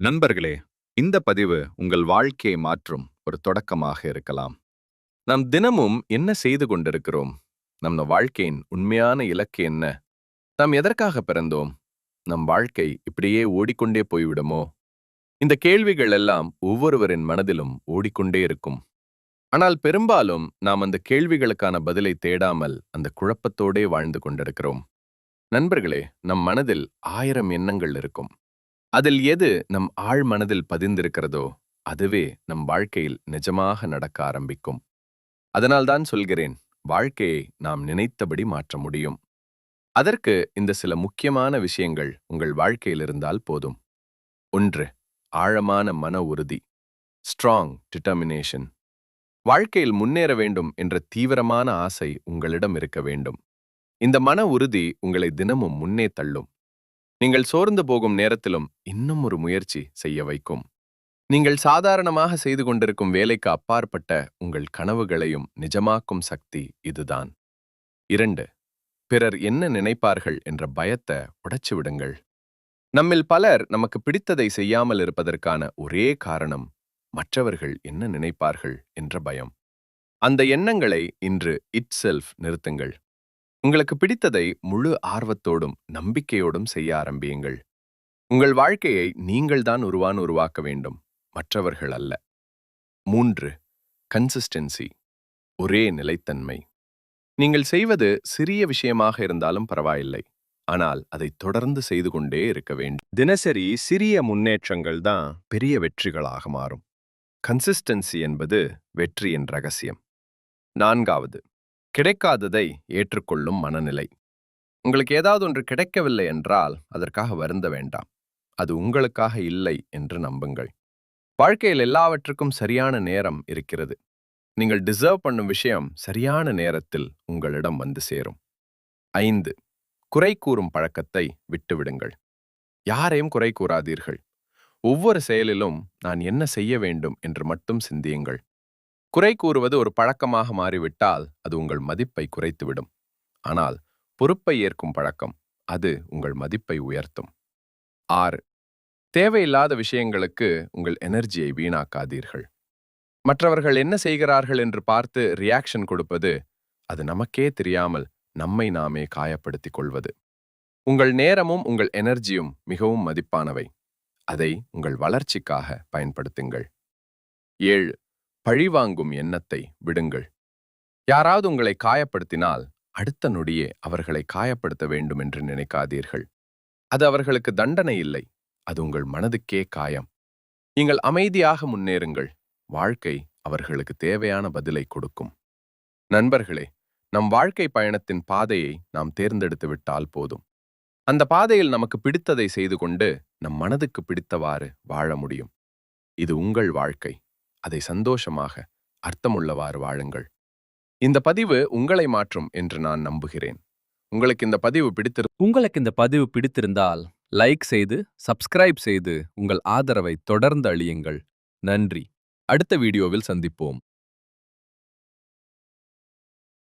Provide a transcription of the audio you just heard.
நண்பர்களே, இந்த பதிவு உங்கள் வாழ்க்கையை மாற்றும் ஒரு தொடக்கமாக இருக்கலாம். நாம் தினமும் என்ன செய்து கொண்டிருக்கிறோம்? நம்ம வாழ்க்கையின் உண்மையான இலக்கு என்ன? நாம் எதற்காக பிறந்தோம்? நம் வாழ்க்கை இப்படியே ஓடிக்கொண்டே போய்விடுமோ? இந்த கேள்விகள் எல்லாம் ஒவ்வொருவரின் மனதிலும் ஓடிக்கொண்டே இருக்கும். ஆனால் பெரும்பாலும் நாம் அந்த கேள்விகளுக்கான பதிலை தேடாமல் அந்த குழப்பத்தோடே வாழ்ந்து கொண்டிருக்கிறோம். நண்பர்களே, நம் மனதில் 1000 எண்ணங்கள் இருக்கும். அதில் எது நம் ஆழ் மனதில் பதிந்திருக்கிறதோ அதுவே நம் வாழ்க்கையில் நிஜமாக நடக்க ஆரம்பிக்கும். அதனால்தான் சொல்கிறேன், வாழ்க்கையை நாம் நினைத்தபடி மாற்ற முடியும். அதற்கு இந்த சில முக்கியமான விஷயங்கள் உங்கள் வாழ்க்கையில் இருந்தால் போதும். 1. ஆழமான மன உறுதி. Strong determination. வாழ்க்கையில் முன்னேற வேண்டும் என்ற தீவிரமான ஆசை உங்களிடம் இருக்க வேண்டும். இந்த மன உறுதி உங்களை தினமும் முன்னே தள்ளும். நீங்கள் சோர்ந்து போகும் நேரத்திலும் இன்னும் ஒரு முயற்சி செய்ய வைக்கும். நீங்கள் சாதாரணமாக செய்து கொண்டிருக்கும் வேலைக்கு அப்பாற்பட்ட உங்கள் கனவுகளையும் நிஜமாக்கும் சக்தி இதுதான். 2. பிறர் என்ன நினைப்பார்கள் என்ற பயத்தை உடைச்சு விடுங்கள். நம்மில் பலர் நமக்கு பிடித்ததை செய்யாமல் இருப்பதற்கான ஒரே காரணம் மற்றவர்கள் என்ன நினைப்பார்கள் என்ற பயம். அந்த எண்ணங்களை இன்று நிறுத்துங்கள். உங்களுக்கு பிடித்ததை முழு ஆர்வத்தோடும் நம்பிக்கையோடும் செய்ய ஆரம்பியுங்கள். உங்கள் வாழ்க்கையை நீங்கள்தான் உருவாக்க வேண்டும், மற்றவர்கள் அல்ல. 3. கன்சிஸ்டன்சி. ஒரே நிலைத்தன்மை. நீங்கள் செய்வது சிறிய விஷயமாக இருந்தாலும் பரவாயில்லை, ஆனால் அதை தொடர்ந்து செய்து கொண்டே இருக்க வேண்டும். தினசரி சிறிய முன்னேற்றங்கள் தான் பெரிய வெற்றிகளாக மாறும். கன்சிஸ்டன்சி என்பது வெற்றியின் ரகசியம். 4. கிடைக்காததை ஏற்றுக்கொள்ளும் மனநிலை. உங்களுக்கு ஏதாவது ஒன்று கிடைக்கவில்லை என்றால் அதற்காக வருந்த வேண்டாம். அது உங்களுக்காக இல்லை என்று நம்புங்கள். வாழ்க்கையில் எல்லாவற்றுக்கும் சரியான நேரம் இருக்கிறது. நீங்கள் டிசர்வ் பண்ணும் விஷயம் சரியான நேரத்தில் உங்களிடம் வந்து சேரும். 5. குறை கூறும் பழக்கத்தை விட்டுவிடுங்கள். யாரையும் குறை கூறாதீர்கள். ஒவ்வொரு செயலிலும் நான் என்ன செய்ய வேண்டும் என்று மட்டும் சிந்தியுங்கள். குறை கூறுவது ஒரு பழக்கமாக மாறிவிட்டால் அது உங்கள் மதிப்பை குறைத்துவிடும். ஆனால் பொறுப்பை ஏற்கும் பழக்கம், அது உங்கள் மதிப்பை உயர்த்தும். 6. தேவையில்லாத விஷயங்களுக்கு உங்கள் எனர்ஜியை வீணாக்காதீர்கள். மற்றவர்கள் என்ன செய்கிறார்கள் என்று பார்த்து ரியாக்ஷன் கொடுப்பது, அது நமக்கே தெரியாமல் நம்மை நாமே காயப்படுத்திக் கொள்வது. உங்கள் நேரமும் உங்கள் எனர்ஜியும் மிகவும் மதிப்பானவை. அதை உங்கள் வளர்ச்சிக்காக பயன்படுத்துங்கள். 7. பழிவாங்கும் எண்ணத்தை விடுங்கள். யாராவது உங்களை காயப்படுத்தினால் அடுத்த நொடியே அவர்களை காயப்படுத்த வேண்டும் என்று நினைக்காதீர்கள். அது அவர்களுக்கு தண்டனை இல்லை, அது உங்கள் மனதுக்கே காயம். நீங்கள் அமைதியாக முன்னேறுங்கள். வாழ்க்கை அவர்களுக்கு தேவையான பதிலை கொடுக்கும். நண்பர்களே, நம் வாழ்க்கை பயணத்தின் பாதையை நாம் தேர்ந்தெடுத்து விட்டால் போதும். அந்த பாதையில் நமக்கு பிடித்ததை செய்து கொண்டு நம் மனதுக்கு பிடித்தவாறு வாழ முடியும். இது உங்கள் வாழ்க்கை. அதை சந்தோஷமாக, அர்த்தமுள்ளவாறு வாழுங்கள். இந்த பதிவு உங்களை மாற்றும் என்று நான் நம்புகிறேன். உங்களுக்கு இந்த பதிவு பிடித்திருந்தால் லைக் செய்து, சப்ஸ்கிரைப் செய்து உங்கள் ஆதரவை தொடர்ந்து அளியுங்கள். நன்றி. அடுத்த வீடியோவில் சந்திப்போம்.